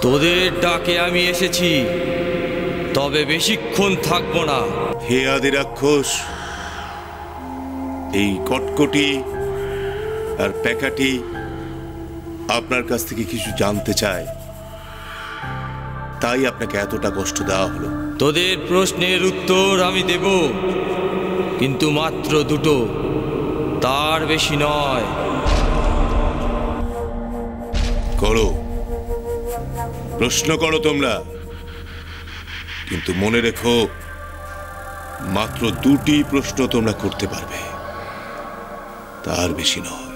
তোদের ডাকে আমি এসেছি, তবে বেশিক্ষণ থাকবো না। হে আদি রাক্ষস, এই কটকটি আর প্যাকাটি আপনার কাছ থেকে কিছু জানতে চায়, তাই আপনাকে এতটা কষ্ট দেওয়া হলো। তোদের প্রশ্নের উত্তর আমি দেব, কিন্তু মাত্র দুটো, তার বেশি নয়। করো, প্রশ্ন করো তোমরা, কিন্তু মনে রেখো মাত্র দুটি প্রশ্ন তোমরা করতে পারবে, তার বেশি নয়।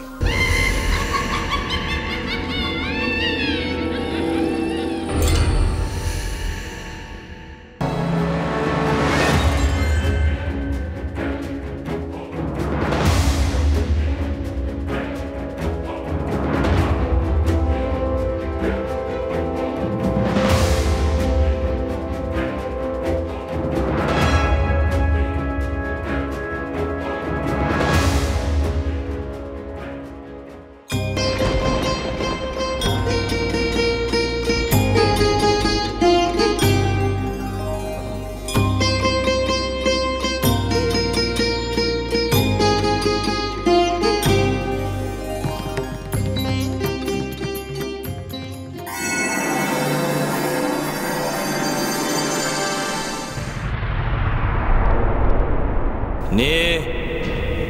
নে,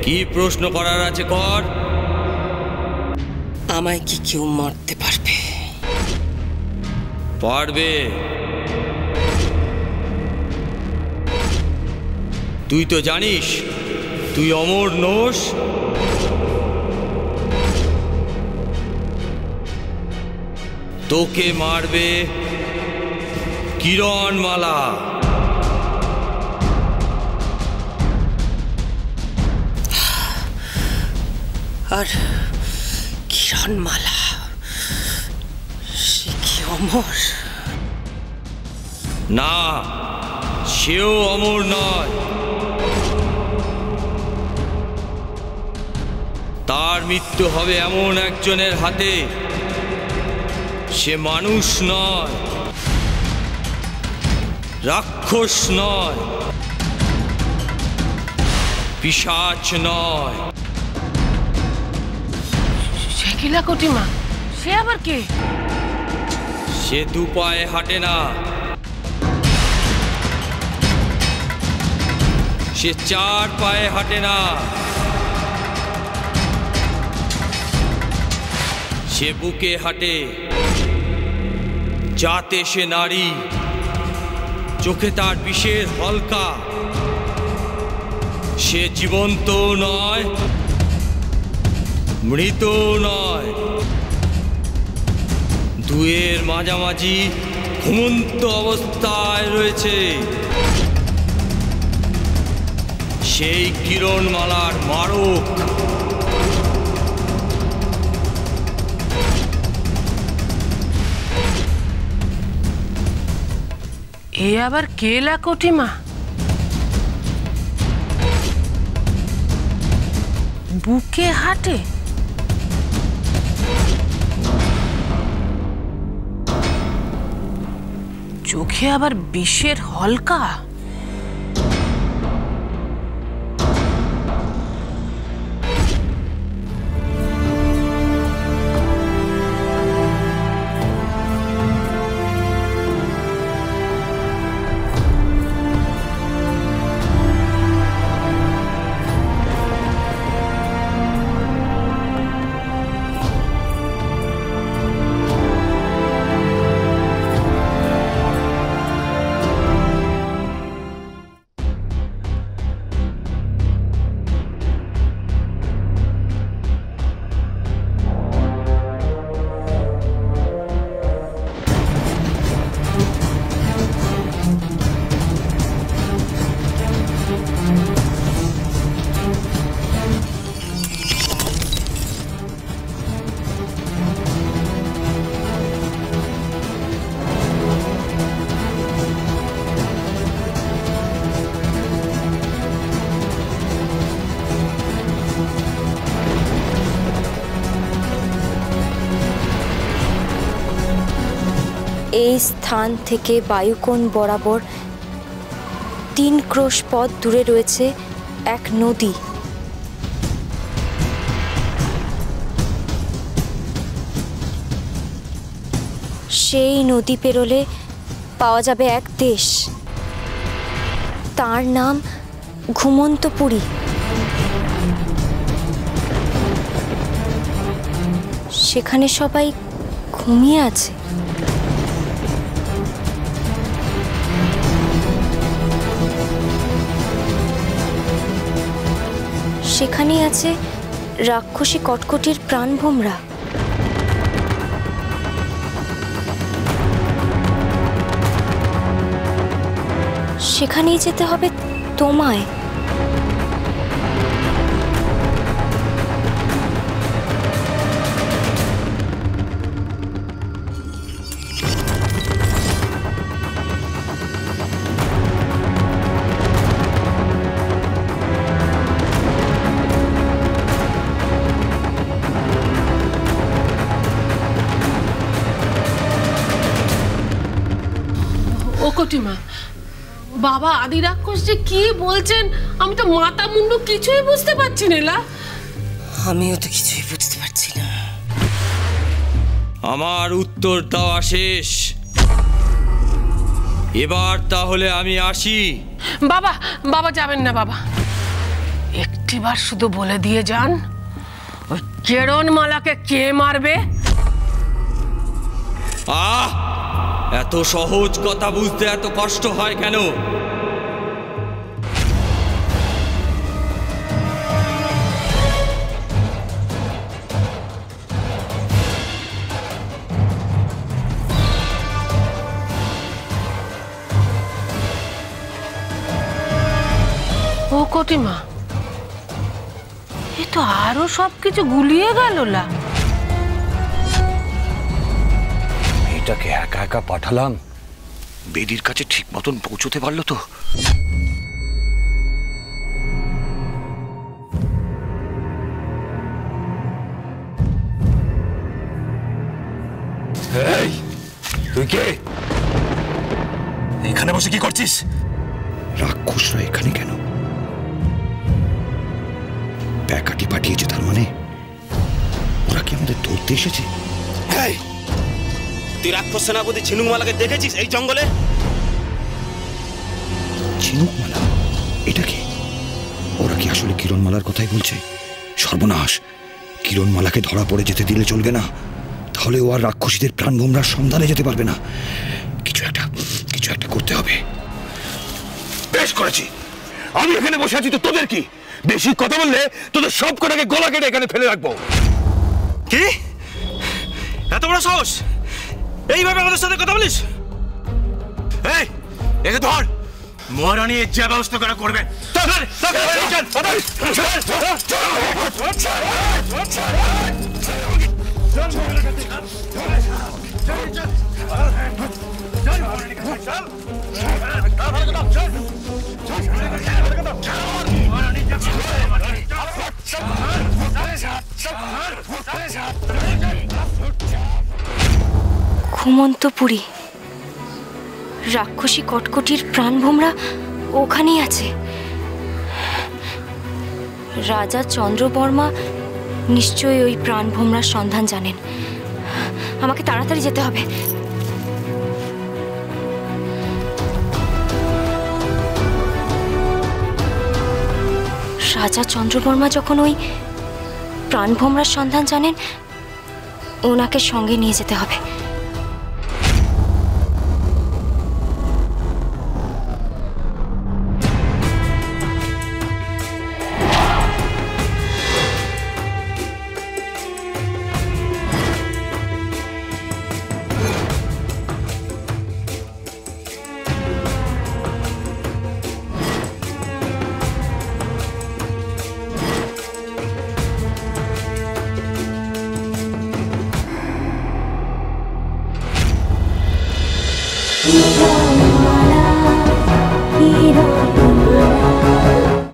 কি প্রশ্ন করার আছে কর। আমায় কি কেউ মারতে পারবে? পারবে। তুই তো জানিস তুই অমর নোস। তোকে মারবে কিরণমালা। আর কিরণমালা, সে কি অমর? না, সেও অমর নয়। তার মৃত্যু হবে এমন একজনের হাতে, সে মানুষ নয়, রাক্ষস নয়, পিশাচ নয়। শেখিলা কটিমা, সে আবার কে? সে দু পায়ে হাঁটে না, সে চার পায়ে হাঁটে না, সে বুকে হাঁটে। যাতে সে নারী, চোখে তার বিষের হলকা। সে জীবন্ত নয়, মৃত নয়, দুয়ের মাঝামাঝি ঘুমন্ত অবস্থায় রয়েছে। সেই কিরণমালার মারক। এ আবার কেলা কটিমা? বুকে হাঁটে? চোখে আবার বিষের হলকা? এই স্থান থেকে বায়ুকোণ বরাবর 3 ক্রোশ পথ দূরে রয়েছে এক নদী। সেই নদী পেরোলে পাওয়া যাবে এক দেশ, তার নাম ঘুমন্তপুরী। সেখানে সবাই ঘুমিয়ে আছে। সেখানেই আছে রাক্ষসী কটকটির প্রাণভোমরা। সেখানেই যেতে হবে তোমায়। ও কটিমা, বাবা আদি রাক্ষস যে কি বলছেন আমি তো মাথা মুন্ডু কিছুই বুঝতে পারছি না। লা, আমিও তো কিছুই বুঝতে পারছি না। আমার উত্তর দেওয়া শেষ। এবার তাহলে আমি আসি। বাবা বাবা যাবেন না বাবা, একটিবার শুধু বলে দিয়ে যান ওই কিরণমালাকে কে মারবে। আহ, এত সহজ কথা বুঝতে এত কষ্ট হয় কেন? ও কটিমা, এ তো আরো সবকিছু গুলিয়ে গেল। লা, মেয়েটাকে একা একা পাঠালাম, বেদির কাছে ঠিক মতন পৌঁছতে পারলো তো? এই, তুই কে? এখানে বসে কি করছিস? রাক্ষসরা এখানে কেন? প্যাকাটি পাঠিয়েছে, তার মানে ওরা কি আমাদের ধরতে এসেছে? তুই রাক্ষস সেনাপতি ঝিনুকমালাকে দেখেছিস এই জঙ্গলে? ঝিনুকমালা? এটা কি? ওরা কি আসলে কিরণমালার কথাই বলছে? সর্বনাশ! কিরণমালাকে ধরা পড়ে যেতে দিলে চলবে না, তাহলে ও আর রাক্ষসীদের প্রাণভোমরার সন্ধানে যেতে পারবে না। কিছু একটা করতে হবে। বেশ করেছি, আমি এখানে বসে আছি তো তোদের কি? বেশি কথা বললে তোদের সব কটাকে গলা কেটে এখানে ফেলে রাখবো। কি এত বড় সাহস? এইভাবে আমাদের সাথে কথা বলিস? এই, একে ধর, মহারানী এর যা ব্যবস্থা করা করবে। ঘুমন্তপুরী, রাক্ষসী কটকটির প্রাণভোমরা ওখানেই আছে। রাজা চন্দ্রবর্মা নিশ্চয়ই ওই প্রাণভোমরার সন্ধান জানেন। আমাকে তাড়াতাড়ি যেতে হবে। রাজা চন্দ্রবর্মা যখন ওই প্রাণভোমরার সন্ধান জানেন, ওনাকে সঙ্গে নিয়ে যেতে হবে।